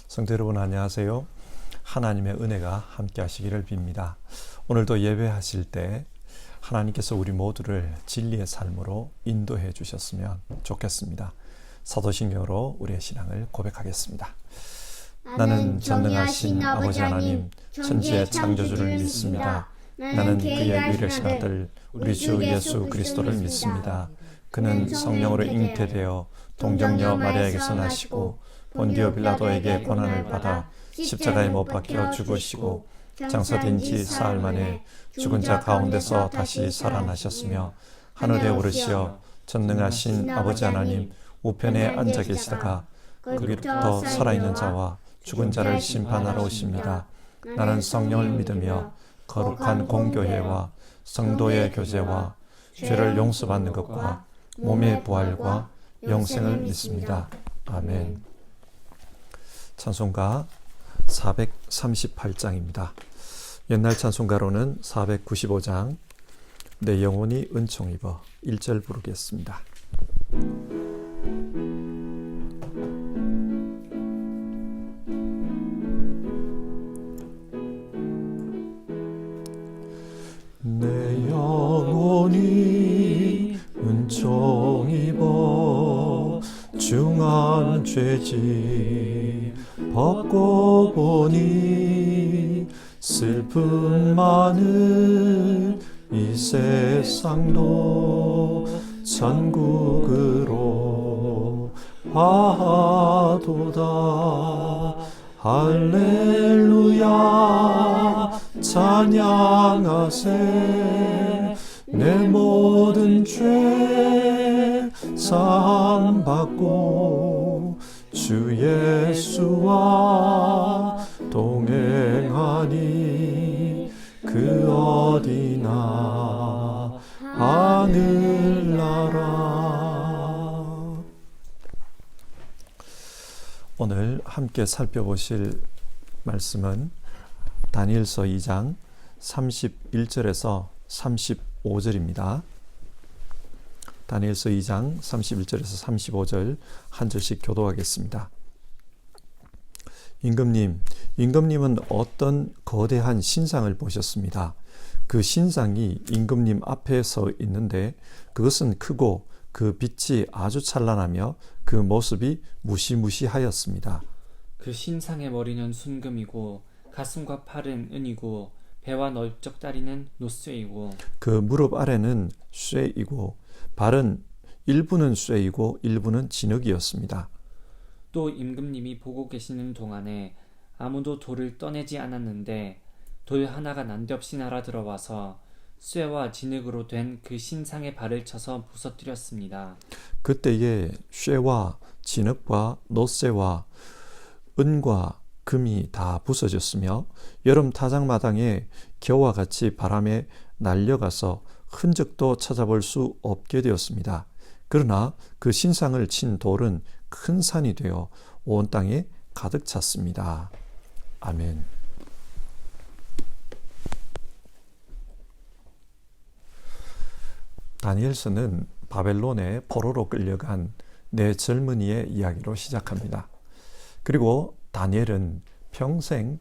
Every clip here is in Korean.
성도 여러분 안녕하세요. 하나님의 은혜가 함께 하시기를 빕니다. 오늘도 예배하실 때 하나님께서 우리 모두를 진리의 삶으로 인도해 주셨으면 좋겠습니다. 사도신경으로 우리의 신앙을 고백하겠습니다. 나는 전능하신 아버지 하나님 천지의 창조주를 믿습니다. 나는 그의 위대하신 아들 우리 주 예수 그리스도를 믿습니다. 그는 성령으로 잉태되어 동정녀 마리아에게서 나시고 본디오 빌라도에게 고난을 받아 십자가에 못 박혀 죽으시고 장사된 지 사흘 만에 죽은 자 가운데서 다시 살아나셨으며 하늘에 오르시어 전능하신 아버지 하나님 우편에 앉아 계시다가 거기로부터 살아있는 자와 죽은 자를 심판하러 오십니다. 나는 성령을 믿으며 거룩한 공교회와 성도의 교제와 죄를 용서받는 것과 몸의 부활과 영생을 믿습니다. 아멘. 찬송가 438장입니다. 옛날 찬송가로는 495장 내 영혼이 은총 입어 1절 부르겠습니다. 내 영혼이 은총 입어 중한 죄짐 벗고 보니 슬픔 많은 이 세상도 천국으로 화도다. 할렐루야 찬양하세. 내 모든 죄 사함받고 주 예수와 동행하니 그 어디나 하늘나라. 오늘 함께 살펴보실 말씀은 다니엘서 2장 31절에서 35절입니다. 다니엘서 2장 31절에서 35절 한 절씩 교독하겠습니다. 임금님은 어떤 거대한 신상을 보셨습니다. 그 신상이 임금님 앞에 서 있는데 그것은 크고 그 빛이 아주 찬란하며 그 모습이 무시무시하였습니다. 그 신상의 머리는 순금이고 가슴과 팔은 은이고 배와 넓적다리는 노쇠이고 그 무릎 아래는 쇠이고 발은 일부는 쇠이고 일부는 진흙이었습니다. 또 임금님이 보고 계시는 동안에 아무도 돌을 떠내지 않았는데 돌 하나가 난데없이 날아들어와서 쇠와 진흙으로 된 그 신상의 발을 쳐서 부서뜨렸습니다. 그때에 쇠와 진흙과 노쇠와 은과 금이 다 부서졌으며 여름 타작마당에 겨와 같이 바람에 날려가서 흔적도 찾아볼 수 없게 되었습니다. 그러나 그 신상을 친 돌은 큰 산이 되어 온 땅에 가득 찼습니다. 아멘. 다니엘서는 바벨론의 포로로 끌려간 네 젊은이의 이야기로 시작합니다. 그리고 다니엘은 평생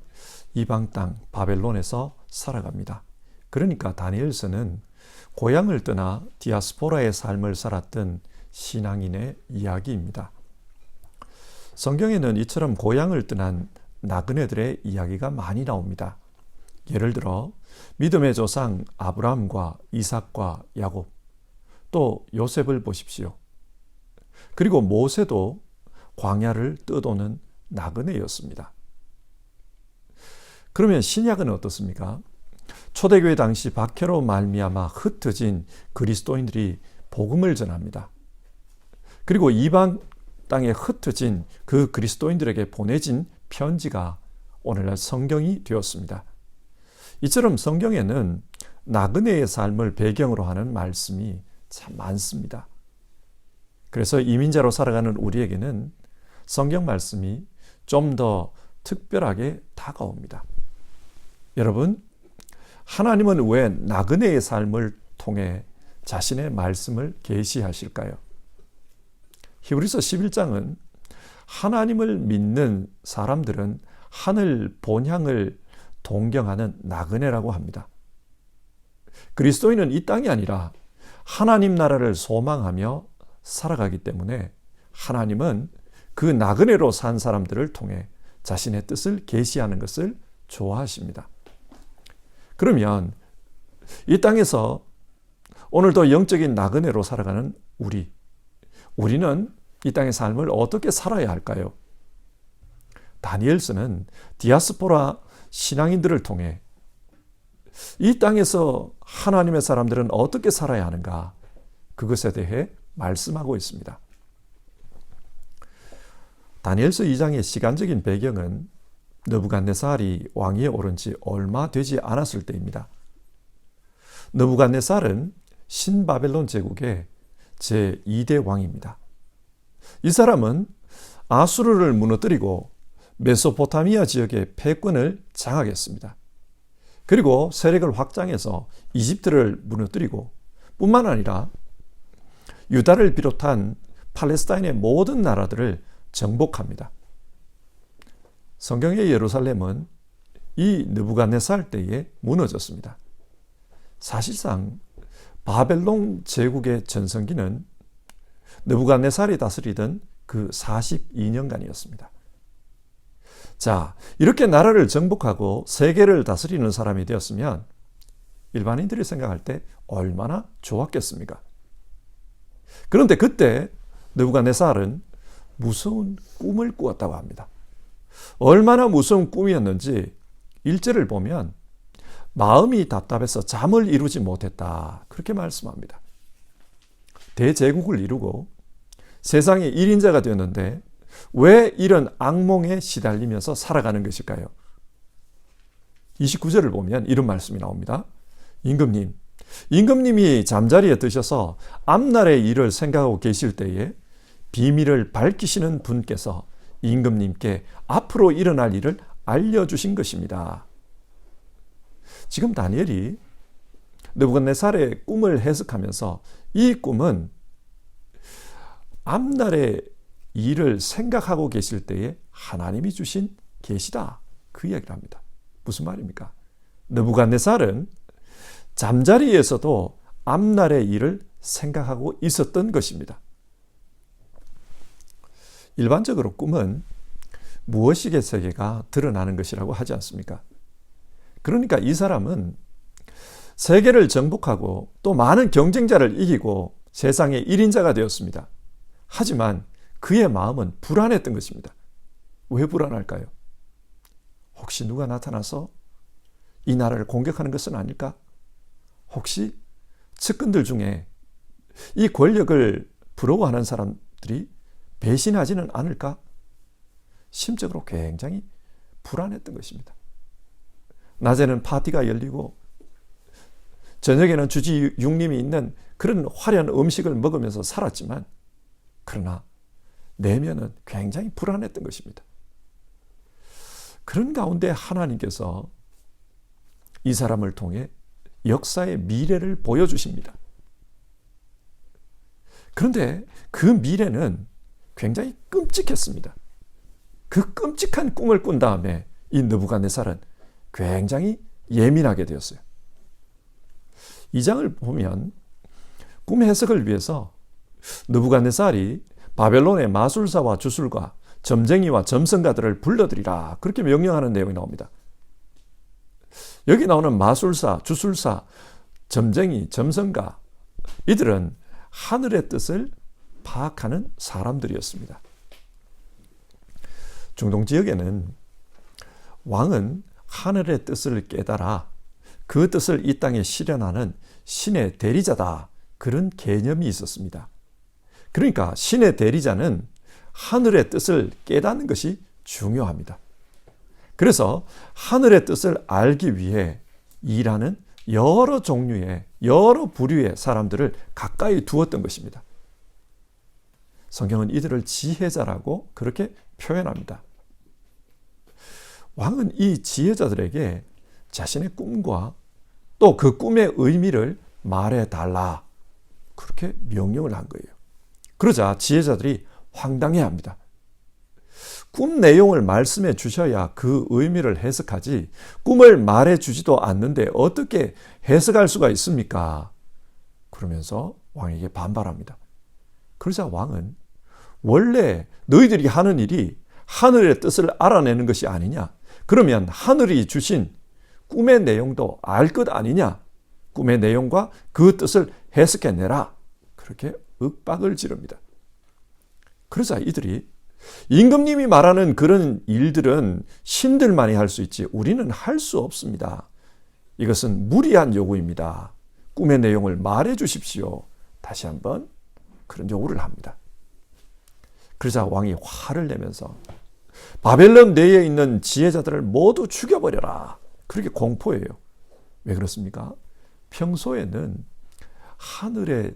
이방 땅 바벨론에서 살아갑니다. 그러니까 다니엘서는 고향을 떠나 디아스포라의 삶을 살았던 신앙인의 이야기입니다. 성경에는 이처럼 고향을 떠난 나그네들의 이야기가 많이 나옵니다. 예를 들어 믿음의 조상 아브라함과 이삭과 야곱, 또 요셉을 보십시오. 그리고 모세도 광야를 떠도는 나그네였습니다. 그러면 신약은 어떻습니까? 초대교회 당시 박해로 말미암아 흩어진 그리스도인들이 복음을 전합니다. 그리고 이방 땅에 흩어진 그 그리스도인들에게 보내진 편지가 오늘날 성경이 되었습니다. 이처럼 성경에는 나그네의 삶을 배경으로 하는 말씀이 참 많습니다. 그래서 이민자로 살아가는 우리에게는 성경 말씀이 좀 더 특별하게 다가옵니다. 여러분, 하나님은 왜 나그네의 삶을 통해 자신의 말씀을 계시하실까요? 히브리서 11장은 하나님을 믿는 사람들은 하늘 본향을 동경하는 나그네라고 합니다. 그리스도인은 이 땅이 아니라 하나님 나라를 소망하며 살아가기 때문에 하나님은 그 나그네로 산 사람들을 통해 자신의 뜻을 계시하는 것을 좋아하십니다. 그러면 이 땅에서 오늘도 영적인 나그네로 살아가는 우리는 이 땅의 삶을 어떻게 살아야 할까요? 다니엘서는 디아스포라 신앙인들을 통해 이 땅에서 하나님의 사람들은 어떻게 살아야 하는가, 그것에 대해 말씀하고 있습니다. 다니엘서 2장의 시간적인 배경은 느부갓네살이 왕위에 오른 지 얼마 되지 않았을 때입니다. 느부갓네살은 신바벨론 제국의 제2대 왕입니다. 이 사람은 아수르를 무너뜨리고 메소포타미아 지역의 패권을 장악했습니다. 그리고 세력을 확장해서 이집트를 무너뜨리고 뿐만 아니라 유다를 비롯한 팔레스타인의 모든 나라들을 정복합니다. 성경의 예루살렘은 이 느부갓네살 때에 무너졌습니다. 사실상 바벨론 제국의 전성기는 느부갓네살이 다스리던 그 42년간이었습니다. 자, 이렇게 나라를 정복하고 세계를 다스리는 사람이 되었으면 일반인들이 생각할 때 얼마나 좋았겠습니까? 그런데 그때 느부갓네살은 무서운 꿈을 꾸었다고 합니다. 얼마나 무서운 꿈이었는지 1절을 보면 마음이 답답해서 잠을 이루지 못했다, 그렇게 말씀합니다. 대제국을 이루고 세상의 1인자가 되었는데 왜 이런 악몽에 시달리면서 살아가는 것일까요? 29절을 보면 이런 말씀이 나옵니다. 임금님이 잠자리에 드셔서 앞날의 일을 생각하고 계실 때에 비밀을 밝히시는 분께서 임금님께 앞으로 일어날 일을 알려주신 것입니다. 지금 다니엘이 느부갓네살의 꿈을 해석하면서 이 꿈은 앞날의 일을 생각하고 계실 때에 하나님이 주신 계시다, 그 이야기를 합니다. 무슨 말입니까? 느부갓네살은 잠자리에서도 앞날의 일을 생각하고 있었던 것입니다. 일반적으로 꿈은 무의식의 세계가 드러나는 것이라고 하지 않습니까? 그러니까 이 사람은 세계를 정복하고 또 많은 경쟁자를 이기고 세상의 1인자가 되었습니다. 하지만 그의 마음은 불안했던 것입니다. 왜 불안할까요? 혹시 누가 나타나서 이 나라를 공격하는 것은 아닐까? 혹시 측근들 중에 이 권력을 부러워하는 사람들이 배신하지는 않을까? 심적으로 굉장히 불안했던 것입니다. 낮에는 파티가 열리고 저녁에는 주지 육림이 있는 그런 화려한 음식을 먹으면서 살았지만, 그러나 내면은 굉장히 불안했던 것입니다. 그런 가운데 하나님께서 이 사람을 통해 역사의 미래를 보여주십니다. 그런데 그 미래는 굉장히 끔찍했습니다. 그 끔찍한 꿈을 꾼 다음에 이 느부갓네살은 굉장히 예민하게 되었어요. 이 장을 보면 꿈 해석을 위해서 느부갓네살이 바벨론의 마술사와 주술가, 점쟁이와 점성가들을 불러들이라, 그렇게 명령하는 내용이 나옵니다. 여기 나오는 마술사, 주술사, 점쟁이, 점성가, 이들은 하늘의 뜻을 파악하는 사람들이었습니다. 중동 지역에는 왕은 하늘의 뜻을 깨달아 그 뜻을 이 땅에 실현하는 신의 대리자다, 그런 개념이 있었습니다. 그러니까 신의 대리자는 하늘의 뜻을 깨닫는 것이 중요합니다. 그래서 하늘의 뜻을 알기 위해 일하는 여러 종류의, 여러 부류의 사람들을 가까이 두었던 것입니다. 성경은 이들을 지혜자라고 그렇게 표현합니다. 왕은 이 지혜자들에게 자신의 꿈과 또 그 꿈의 의미를 말해달라, 그렇게 명령을 한 거예요. 그러자 지혜자들이 황당해합니다. 꿈 내용을 말씀해 주셔야 그 의미를 해석하지 꿈을 말해 주지도 않는데 어떻게 해석할 수가 있습니까? 그러면서 왕에게 반발합니다. 그러자 왕은 원래 너희들이 하는 일이 하늘의 뜻을 알아내는 것이 아니냐? 그러면 하늘이 주신 꿈의 내용도 알 것 아니냐? 꿈의 내용과 그 뜻을 해석해내라. 그렇게 윽박을 지릅니다. 그러자 이들이 임금님이 말하는 그런 일들은 신들만이 할 수 있지 우리는 할 수 없습니다. 이것은 무리한 요구입니다. 꿈의 내용을 말해 주십시오. 다시 한번 그런 요구를 합니다. 그러자 왕이 화를 내면서 바벨론 내에 있는 지혜자들을 모두 죽여버려라. 그렇게 공포해요. 왜 그렇습니까? 평소에는 하늘의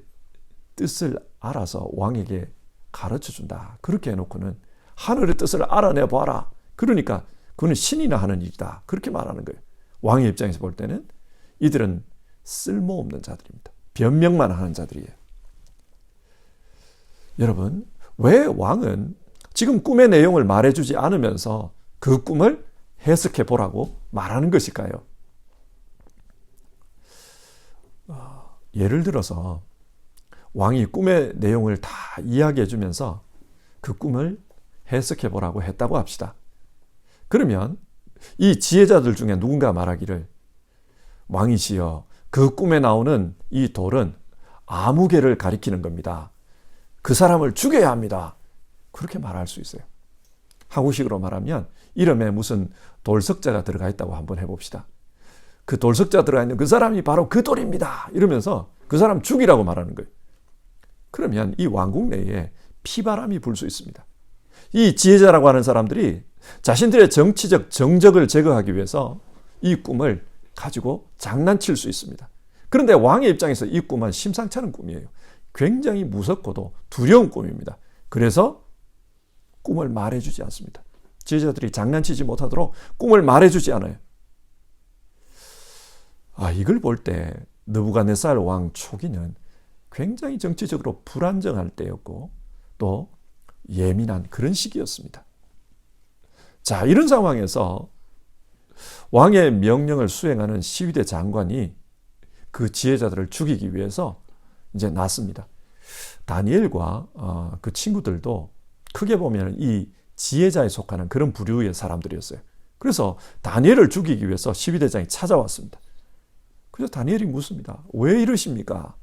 뜻을 알아서 왕에게 가르쳐준다. 그렇게 해놓고는 하늘의 뜻을 알아내봐라. 그러니까 그건 신이나 하는 일이다. 그렇게 말하는 거예요. 왕의 입장에서 볼 때는 이들은 쓸모없는 자들입니다. 변명만 하는 자들이에요. 여러분, 왜 왕은 지금 꿈의 내용을 말해주지 않으면서 그 꿈을 해석해 보라고 말하는 것일까요? 예를 들어서 왕이 꿈의 내용을 다 이야기해 주면서 그 꿈을 해석해 보라고 했다고 합시다. 그러면 이 지혜자들 중에 누군가 말하기를 왕이시여 그 꿈에 나오는 이 돌은 아무개를 가리키는 겁니다. 그 사람을 죽여야 합니다. 그렇게 말할 수 있어요. 한국식으로 말하면 이름에 무슨 돌석자가 들어가 있다고 한번 해봅시다. 그 돌석자 들어가 있는 그 사람이 바로 그 돌입니다. 이러면서 그 사람 죽이라고 말하는 거예요. 그러면 이 왕국 내에 피바람이 불 수 있습니다. 이 지혜자라고 하는 사람들이 자신들의 정치적 정적을 제거하기 위해서 이 꿈을 가지고 장난칠 수 있습니다. 그런데 왕의 입장에서 이 꿈은 심상치 않은 꿈이에요. 굉장히 무섭고도 두려운 꿈입니다. 그래서 꿈을 말해주지 않습니다. 지혜자들이 장난치지 못하도록 꿈을 말해주지 않아요. 이걸 볼 때 느부갓네살 왕 초기는 굉장히 정치적으로 불안정할 때였고 또 예민한 그런 시기였습니다. 자, 이런 상황에서 왕의 명령을 수행하는 시위대 장관이 그 지혜자들을 죽이기 위해서 이제 났습니다. 다니엘과 그 친구들도 크게 보면 이 지혜자에 속하는 그런 부류의 사람들이었어요. 그래서 다니엘을 죽이기 위해서 시위대장이 찾아왔습니다. 그래서 다니엘이 묻습니다. 왜 이러십니까?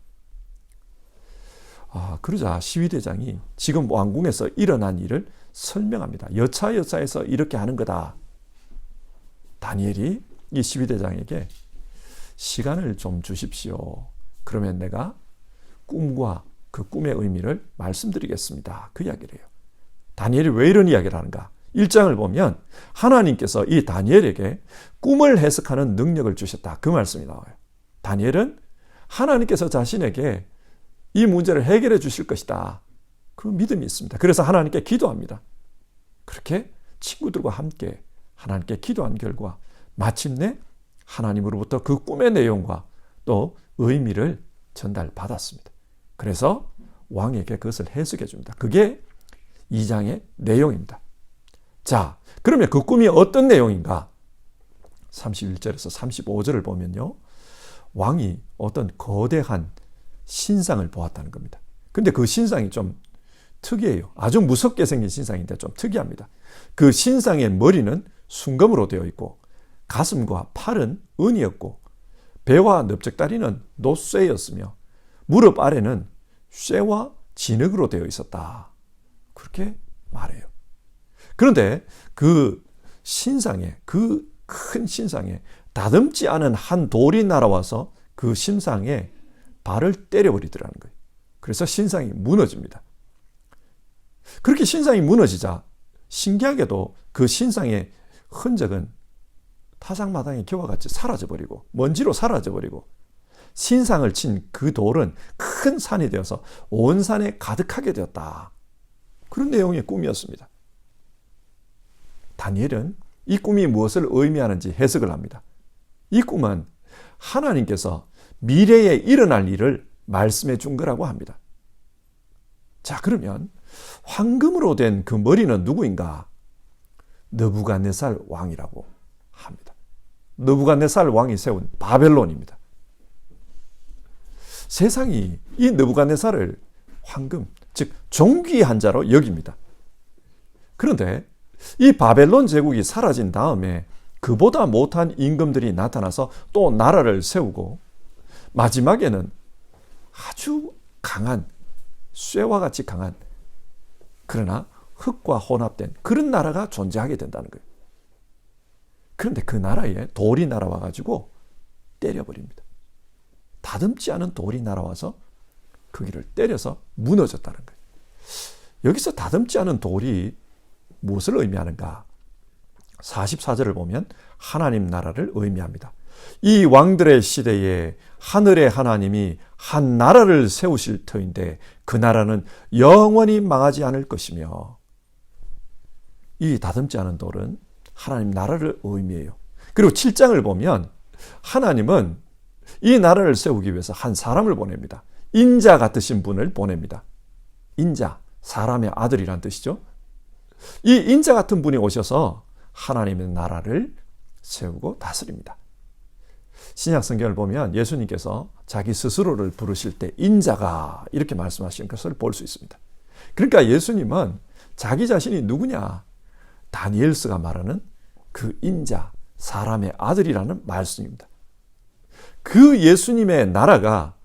그러자 시위대장이 지금 왕궁에서 일어난 일을 설명합니다. 여차여차해서 이렇게 하는 거다. 다니엘이 이 시위대장에게 시간을 좀 주십시오. 그러면 내가 꿈과 그 꿈의 의미를 말씀드리겠습니다. 그 이야기를 해요. 다니엘이 왜 이런 이야기를 하는가? 1장을 보면 하나님께서 이 다니엘에게 꿈을 해석하는 능력을 주셨다. 그 말씀이 나와요. 다니엘은 하나님께서 자신에게 이 문제를 해결해 주실 것이다. 그 믿음이 있습니다. 그래서 하나님께 기도합니다. 그렇게 친구들과 함께 하나님께 기도한 결과 마침내 하나님으로부터 그 꿈의 내용과 또 의미를 전달받았습니다. 그래서 왕에게 그것을 해석해 줍니다. 그게 2장의 내용입니다. 자, 그러면 그 꿈이 어떤 내용인가? 31절에서 35절을 보면요. 왕이 어떤 거대한 신상을 보았다는 겁니다. 근데 그 신상이 좀 특이해요. 아주 무섭게 생긴 신상인데 좀 특이합니다. 그 신상의 머리는 순금으로 되어 있고 가슴과 팔은 은이었고 배와 넓적다리는 노쇠였으며 무릎 아래는 쇠와 진흙으로 되어 있었다. 그렇게 말해요. 그런데 그 신상에, 그 큰 신상에 다듬지 않은 한 돌이 날아와서 그 신상에 발을 때려버리더라는 거예요. 그래서 신상이 무너집니다. 그렇게 신상이 무너지자 신기하게도 그 신상의 흔적은 타작마당의 겨와 같이 사라져버리고 먼지로 사라져버리고 신상을 친 그 돌은 큰 산이 되어서 온 산에 가득하게 되었다. 그런 내용의 꿈이었습니다. 다니엘은 이 꿈이 무엇을 의미하는지 해석을 합니다. 이 꿈은 하나님께서 미래에 일어날 일을 말씀해 준 거라고 합니다. 자, 그러면 황금으로 된 그 머리는 누구인가? 느부갓네살 왕이라고 합니다. 느부갓네살 왕이 세운 바벨론입니다. 세상이 이 느부갓네살을 황금, 즉 존귀한 자로 여깁니다. 그런데 이 바벨론 제국이 사라진 다음에 그보다 못한 임금들이 나타나서 또 나라를 세우고 마지막에는 아주 강한, 쇠와 같이 강한, 그러나 흙과 혼합된 그런 나라가 존재하게 된다는 거예요. 그런데 그 나라에 돌이 날아와 가지고 때려버립니다. 다듬지 않은 돌이 날아와서 거기를 때려서 무너졌다는 거예요. 여기서 다듬지 않은 돌이 무엇을 의미하는가? 44절을 보면 하나님 나라를 의미합니다. 이 왕들의 시대에 하늘의 하나님이 한 나라를 세우실 터인데 그 나라는 영원히 망하지 않을 것이며, 이 다듬지 않은 돌은 하나님 나라를 의미해요. 그리고 7장을 보면 하나님은 이 나라를 세우기 위해서 한 사람을 보냅니다. 인자 같으신 분을 보냅니다. 인자, 사람의 아들이란 뜻이죠. 이 인자 같은 분이 오셔서 하나님의 나라를 세우고 다스립니다. 신약 성경을 보면 예수님께서 자기 스스로를 부르실 때 인자가 이렇게 말씀하신 것을 볼 수 있습니다. 그러니까 예수님은 자기 자신이 누구냐? 다니엘서가 말하는 그 인자, 사람의 아들이라는 말씀입니다. 그 예수님의 나라가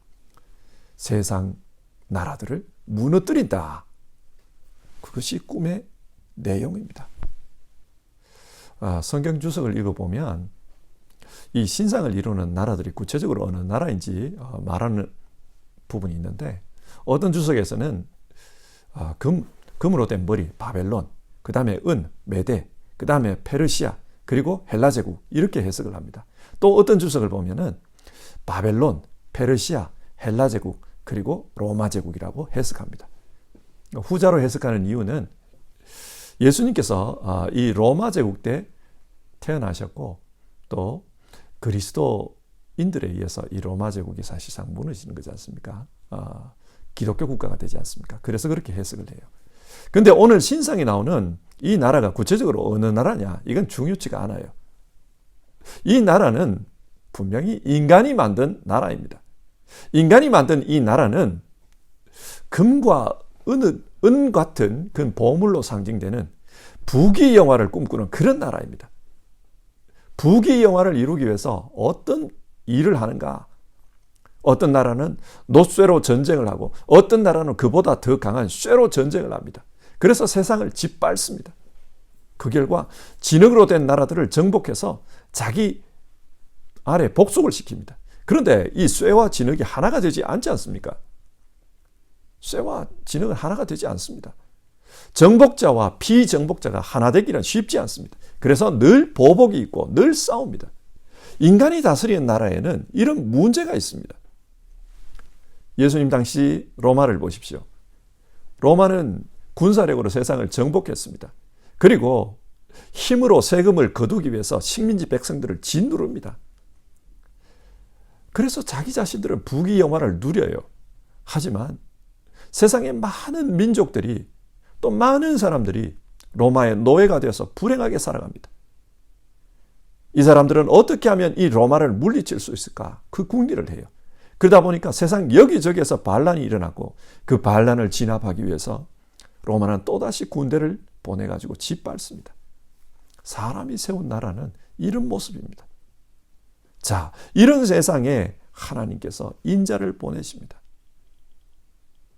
세상 나라들을 무너뜨린다. 그것이 꿈의 내용입니다. 성경 주석을 읽어보면 이 신상을 이루는 나라들이 구체적으로 어느 나라인지 말하는 부분이 있는데, 어떤 주석에서는 금으로 된 머리 바벨론, 그 다음에 은 메데, 그 다음에 페르시아, 그리고 헬라 제국, 이렇게 해석을 합니다. 또 어떤 주석을 보면은 바벨론, 페르시아, 헬라 제국, 그리고 로마 제국이라고 해석합니다. 후자로 해석하는 이유는 예수님께서 이 로마 제국 때 태어나셨고 또 그리스도인들에 의해서 이 로마 제국이 사실상 무너지는 거지 않습니까? 기독교 국가가 되지 않습니까? 그래서 그렇게 해석을 해요. 그런데 오늘 신상에 나오는 이 나라가 구체적으로 어느 나라냐? 이건 중요치가 않아요. 이 나라는 분명히 인간이 만든 나라입니다. 인간이 만든 이 나라는 금과 은 같은 그 보물로 상징되는 부귀영화를 꿈꾸는 그런 나라입니다. 부귀영화를 이루기 위해서 어떤 일을 하는가? 어떤 나라는 노쇠로 전쟁을 하고 어떤 나라는 그보다 더 강한 쇠로 전쟁을 합니다. 그래서 세상을 짓밟습니다. 그 결과 진흙으로 된 나라들을 정복해서 자기 아래 복속을 시킵니다. 그런데 이 쇠와 진흙이 하나가 되지 않지 않습니까? 쇠와 진흙은 하나가 되지 않습니다. 정복자와 비정복자가 하나 되기는 쉽지 않습니다. 그래서 늘 보복이 있고 늘 싸웁니다. 인간이 다스리는 나라에는 이런 문제가 있습니다. 예수님 당시 로마를 보십시오. 로마는 군사력으로 세상을 정복했습니다. 그리고 힘으로 세금을 거두기 위해서 식민지 백성들을 짓누릅니다. 그래서 자기 자신들은 부귀영화를 누려요. 하지만 세상의 많은 민족들이 또 많은 사람들이 로마의 노예가 되어서 불행하게 살아갑니다. 이 사람들은 어떻게 하면 이 로마를 물리칠 수 있을까? 그 궁리를 해요. 그러다 보니까 세상 여기저기에서 반란이 일어나고 그 반란을 진압하기 위해서 로마는 또다시 군대를 보내가지고 짓밟습니다. 사람이 세운 나라는 이런 모습입니다. 자, 이런 세상에 하나님께서 인자를 보내십니다.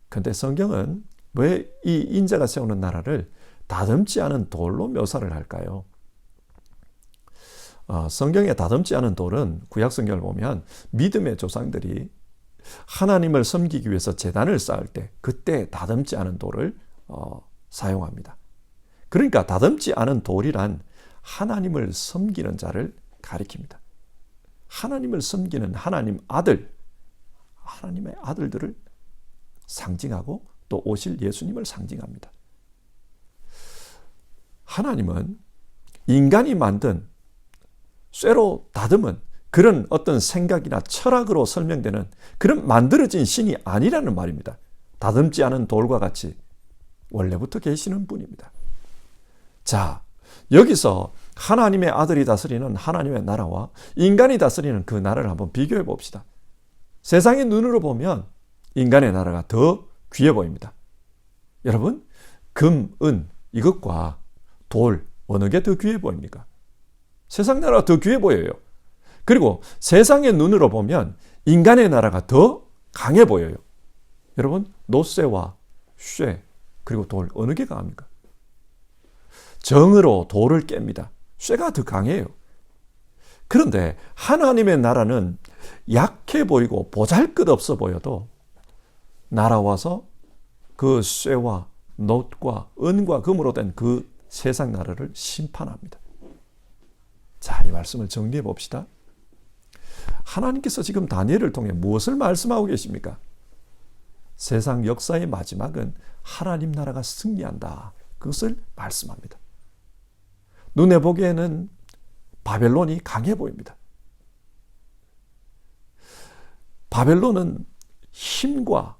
그런데 성경은 왜 이 인자가 세우는 나라를 다듬지 않은 돌로 묘사를 할까요? 성경에 다듬지 않은 돌은 구약 성경을 보면 믿음의 조상들이 하나님을 섬기기 위해서 제단을 쌓을 때 그때 다듬지 않은 돌을 사용합니다. 그러니까 다듬지 않은 돌이란 하나님을 섬기는 자를 가리킵니다. 하나님을 섬기는 하나님의 아들들을 상징하고 또 오실 예수님을 상징합니다. 하나님은 인간이 만든 쇠로 다듬은 그런 어떤 생각이나 철학으로 설명되는 그런 만들어진 신이 아니라는 말입니다. 다듬지 않은 돌과 같이 원래부터 계시는 분입니다. 자, 여기서 하나님의 아들이 다스리는 하나님의 나라와 인간이 다스리는 그 나라를 한번 비교해 봅시다. 세상의 눈으로 보면 인간의 나라가 더 귀해 보입니다. 여러분, 금, 은 이것과 돌 어느 게 더 귀해 보입니까? 세상 나라가 더 귀해 보여요. 그리고 세상의 눈으로 보면 인간의 나라가 더 강해 보여요. 여러분, 노쇠와 쇠 그리고 돌 어느 게 강합니까? 정으로 돌을 깹니다. 쇠가 더 강해요. 그런데 하나님의 나라는 약해 보이고 보잘것없어 보여도 날아와서 그 쇠와 놋과 은과 금으로 된 그 세상 나라를 심판합니다. 자, 이 말씀을 정리해 봅시다. 하나님께서 지금 다니엘을 통해 무엇을 말씀하고 계십니까? 세상 역사의 마지막은 하나님 나라가 승리한다. 그것을 말씀합니다. 눈에 보기에는 바벨론이 강해 보입니다. 바벨론은 힘과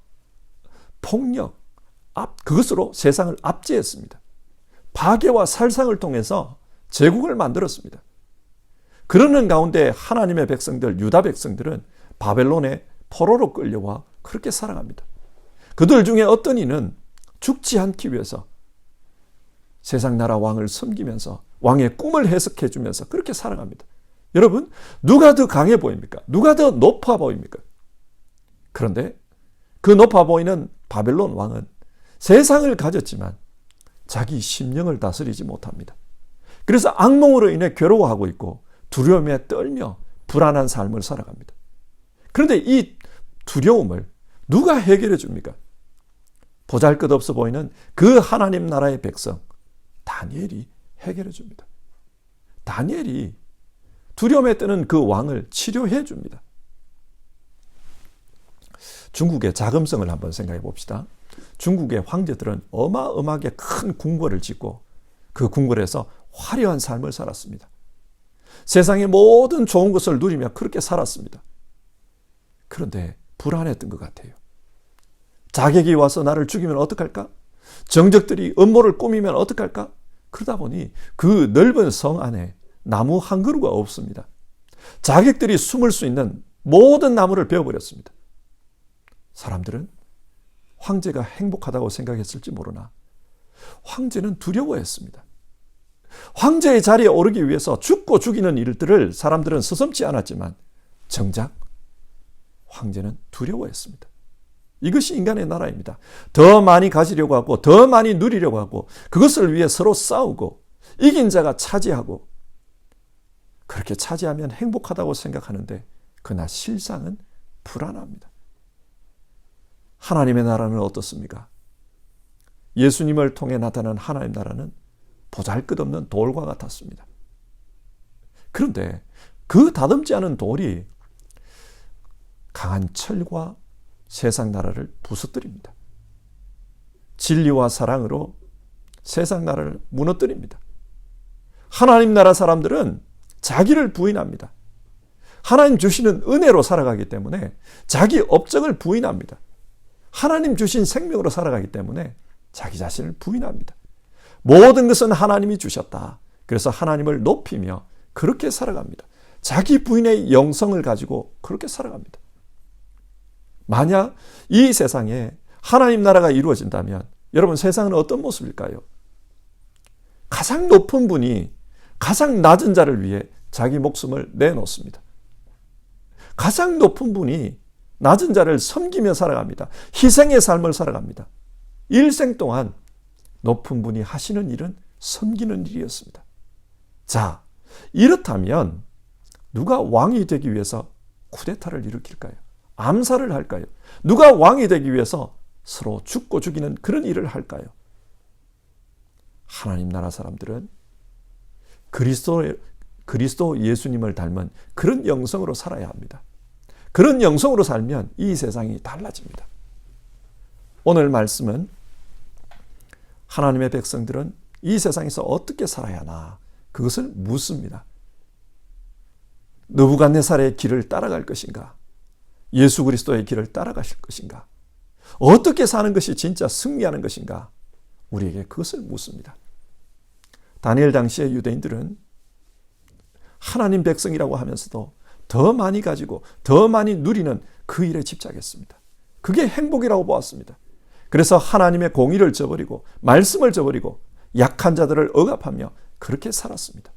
폭력, 그것으로 세상을 압제했습니다. 파괴와 살상을 통해서 제국을 만들었습니다. 그러는 가운데 하나님의 백성들, 유다 백성들은 바벨론의 포로로 끌려와 그렇게 살아갑니다. 그들 중에 어떤 이는 죽지 않기 위해서 세상 나라 왕을 섬기면서 왕의 꿈을 해석해 주면서 그렇게 살아갑니다. 여러분, 누가 더 강해 보입니까? 누가 더 높아 보입니까? 그런데 그 높아 보이는 바벨론 왕은 세상을 가졌지만 자기 심령을 다스리지 못합니다. 그래서 악몽으로 인해 괴로워하고 있고 두려움에 떨며 불안한 삶을 살아갑니다. 그런데 이 두려움을 누가 해결해 줍니까? 보잘것없어 보이는 그 하나님 나라의 백성 다니엘이 해결해 줍니다. 다니엘이 두려움에 뜨는 그 왕을 치료해 줍니다. 중국의 자금성을 한번 생각해 봅시다. 중국의 황제들은 어마어마하게 큰 궁궐을 짓고 그 궁궐에서 화려한 삶을 살았습니다. 세상의 모든 좋은 것을 누리며 그렇게 살았습니다. 그런데 불안했던 것 같아요. 자객이 와서 나를 죽이면 어떡할까? 정적들이 음모를 꾸미면 어떡할까? 그러다 보니 그 넓은 성 안에 나무 한 그루가 없습니다. 자객들이 숨을 수 있는 모든 나무를 베어버렸습니다. 사람들은 황제가 행복하다고 생각했을지 모르나 황제는 두려워했습니다. 황제의 자리에 오르기 위해서 죽고 죽이는 일들을 사람들은 서슴지 않았지만 정작 황제는 두려워했습니다. 이것이 인간의 나라입니다. 더 많이 가지려고 하고 더 많이 누리려고 하고 그것을 위해 서로 싸우고 이긴 자가 차지하고 그렇게 차지하면 행복하다고 생각하는데 그러나 실상은 불안합니다. 하나님의 나라는 어떻습니까? 예수님을 통해 나타난 하나님 나라는 보잘것없는 돌과 같았습니다. 그런데 그 다듬지 않은 돌이 강한 철과 세상 나라를 부서뜨립니다. 진리와 사랑으로 세상 나라를 무너뜨립니다. 하나님 나라 사람들은 자기를 부인합니다. 하나님 주시는 은혜로 살아가기 때문에 자기 업적을 부인합니다. 하나님 주신 생명으로 살아가기 때문에 자기 자신을 부인합니다. 모든 것은 하나님이 주셨다. 그래서 하나님을 높이며 그렇게 살아갑니다. 자기 부인의 영성을 가지고 그렇게 살아갑니다. 만약 이 세상에 하나님 나라가 이루어진다면 여러분 세상은 어떤 모습일까요? 가장 높은 분이 가장 낮은 자를 위해 자기 목숨을 내놓습니다. 가장 높은 분이 낮은 자를 섬기며 살아갑니다. 희생의 삶을 살아갑니다. 일생 동안 높은 분이 하시는 일은 섬기는 일이었습니다. 자, 이렇다면 누가 왕이 되기 위해서 쿠데타를 일으킬까요? 암살을 할까요? 누가 왕이 되기 위해서 서로 죽고 죽이는 그런 일을 할까요? 하나님 나라 사람들은 그리스도 예수님을 닮은 그런 영성으로 살아야 합니다. 그런 영성으로 살면 이 세상이 달라집니다. 오늘 말씀은 하나님의 백성들은 이 세상에서 어떻게 살아야 하나 그것을 묻습니다. 느부갓네살의 길을 따라갈 것인가? 예수 그리스도의 길을 따라가실 것인가? 어떻게 사는 것이 진짜 승리하는 것인가? 우리에게 그것을 묻습니다. 다니엘 당시의 유대인들은 하나님 백성이라고 하면서도 더 많이 가지고 더 많이 누리는 그 일에 집착했습니다. 그게 행복이라고 보았습니다. 그래서 하나님의 공의를 저버리고 말씀을 저버리고 약한 자들을 억압하며 그렇게 살았습니다.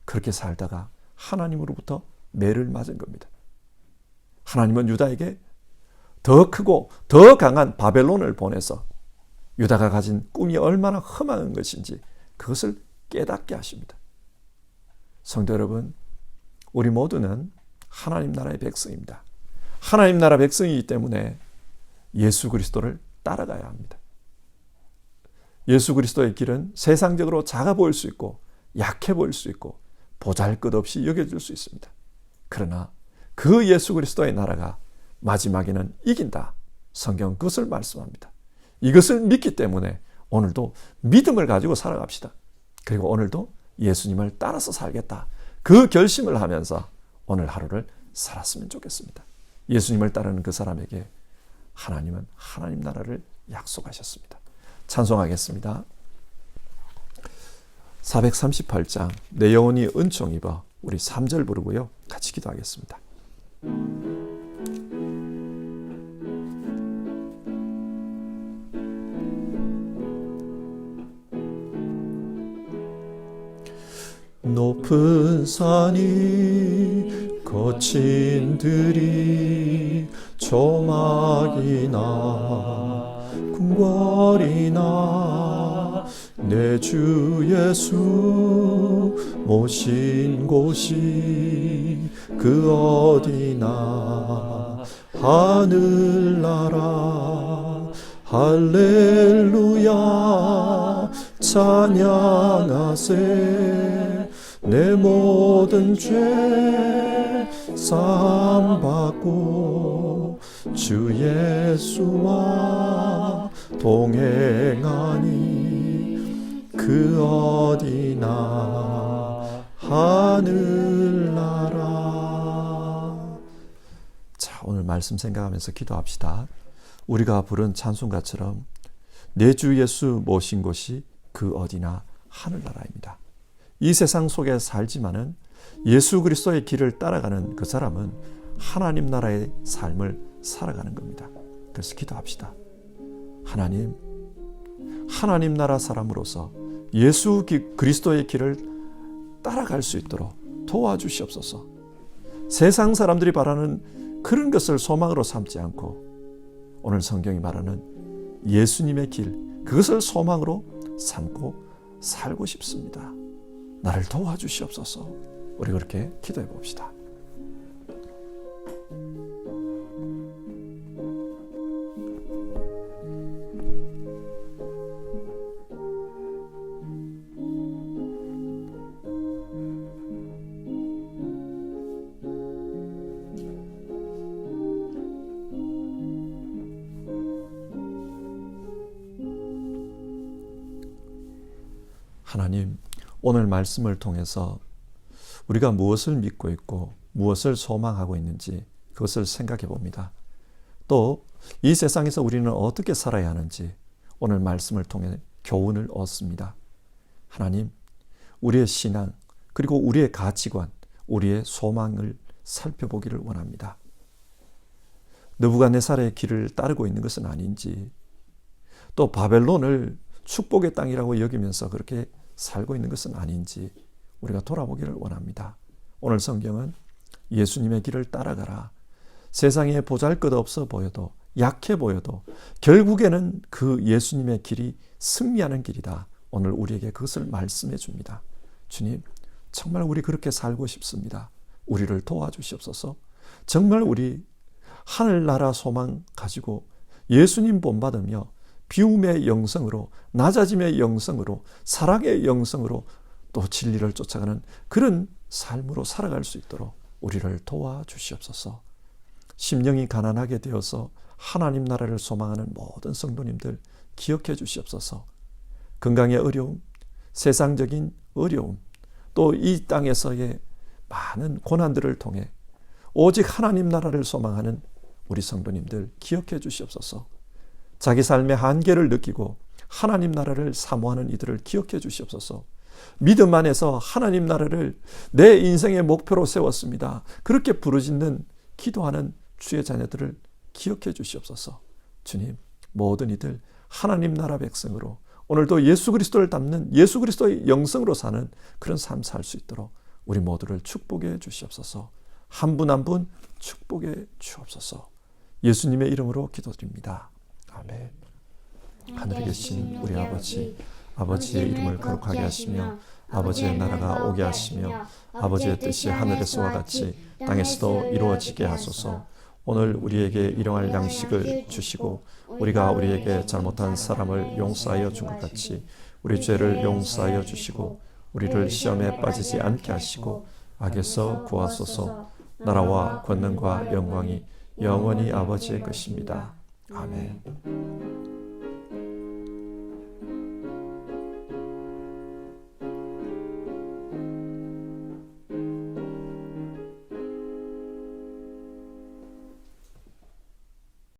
그렇게 살다가 하나님으로부터 매를 맞은 겁니다. 하나님은 유다에게 더 크고 더 강한 바벨론을 보내서 유다가 가진 꿈이 얼마나 험한 것인지 그것을 깨닫게 하십니다. 성도 여러분, 우리 모두는 하나님 나라의 백성입니다. 하나님 나라 백성이기 때문에 예수 그리스도를 따라가야 합니다. 예수 그리스도의 길은 세상적으로 작아 보일 수 있고 약해 보일 수 있고 보잘것없이 여겨질 수 있습니다. 그러나 그 예수 그리스도의 나라가 마지막에는 이긴다. 성경은 그것을 말씀합니다. 이것을 믿기 때문에 오늘도 믿음을 가지고 살아갑시다. 그리고 오늘도 예수님을 따라서 살겠다. 그 결심을 하면서 오늘 하루를 살았으면 좋겠습니다. 예수님을 따르는 그 사람에게 하나님은 하나님 나라를 약속하셨습니다. 찬송하겠습니다. 438장 내 영혼이 은총 입어 우리 3절 부르고요. 같이 기도하겠습니다. 높은 산이 거친 들이 조막이나 궁궐이나 내 주 예수 모신 곳이 그 어디나 하늘나라 할렐루야 찬양하세 내 모든 죄 사함 받고 주 예수와 동행하니 그 어디나 하늘나라. 자, 오늘 말씀 생각하면서 기도합시다. 우리가 부른 찬송가처럼 내 주 예수 모신 곳이 그 어디나 하늘나라입니다. 이 세상 속에 살지만은 예수 그리스도의 길을 따라가는 그 사람은 하나님 나라의 삶을 살아가는 겁니다. 그래서 기도합시다. 하나님, 하나님 나라 사람으로서 예수 그리스도의 길을 따라갈 수 있도록 도와주시옵소서. 세상 사람들이 바라는 그런 것을 소망으로 삼지 않고 오늘 성경이 말하는 예수님의 길, 그것을 소망으로 삼고 살고 싶습니다. 나를 도와주시옵소서. 우리 그렇게 기도해 봅시다. 하나님, 오늘 말씀을 통해서 우리가 무엇을 믿고 있고 무엇을 소망하고 있는지 그것을 생각해 봅니다. 또 이 세상에서 우리는 어떻게 살아야 하는지 오늘 말씀을 통해 교훈을 얻습니다. 하나님, 우리의 신앙 그리고 우리의 가치관, 우리의 소망을 살펴보기를 원합니다. 느부갓네살의 길을 따르고 있는 것은 아닌지, 또 바벨론을 축복의 땅이라고 여기면서 그렇게 살고 있는 것은 아닌지 우리가 돌아보기를 원합니다. 오늘 성경은 예수님의 길을 따라가라. 세상에 보잘것없어 보여도 약해 보여도 결국에는 그 예수님의 길이 승리하는 길이다. 오늘 우리에게 그것을 말씀해 줍니다. 주님, 정말 우리 그렇게 살고 싶습니다. 우리를 도와주시옵소서. 정말 우리 하늘나라 소망 가지고 예수님 본받으며 비움의 영성으로, 낮아짐의 영성으로, 사랑의 영성으로 또 진리를 쫓아가는 그런 삶으로 살아갈 수 있도록 우리를 도와주시옵소서. 심령이 가난하게 되어서 하나님 나라를 소망하는 모든 성도님들 기억해 주시옵소서. 건강의 어려움, 세상적인 어려움, 또 이 땅에서의 많은 고난들을 통해 오직 하나님 나라를 소망하는 우리 성도님들 기억해 주시옵소서. 자기 삶의 한계를 느끼고 하나님 나라를 사모하는 이들을 기억해 주시옵소서. 믿음 안에서 하나님 나라를 내 인생의 목표로 세웠습니다. 그렇게 부르짖는 기도하는 주의 자녀들을 기억해 주시옵소서. 주님, 모든 이들 하나님 나라 백성으로 오늘도 예수 그리스도를 닮는 예수 그리스도의 영성으로 사는 그런 삶 살 수 있도록 우리 모두를 축복해 주시옵소서. 한 분 한 분 축복해 주옵소서. 예수님의 이름으로 기도드립니다. 아멘. 하늘에 계신 우리 아버지, 아버지의 이름을 거룩하게 하시며 아버지의 나라가 오게 하시며 아버지의 뜻이 하늘에서와 같이 땅에서도 이루어지게 하소서. 오늘 우리에게 일용할 양식을 주시고 우리가 우리에게 잘못한 사람을 용서하여 준 것 같이 우리 죄를 용서하여 주시고 우리를 시험에 빠지지 않게 하시고 악에서 구하소서. 나라와 권능과 영광이 영원히 아버지의 것입니다. 아멘.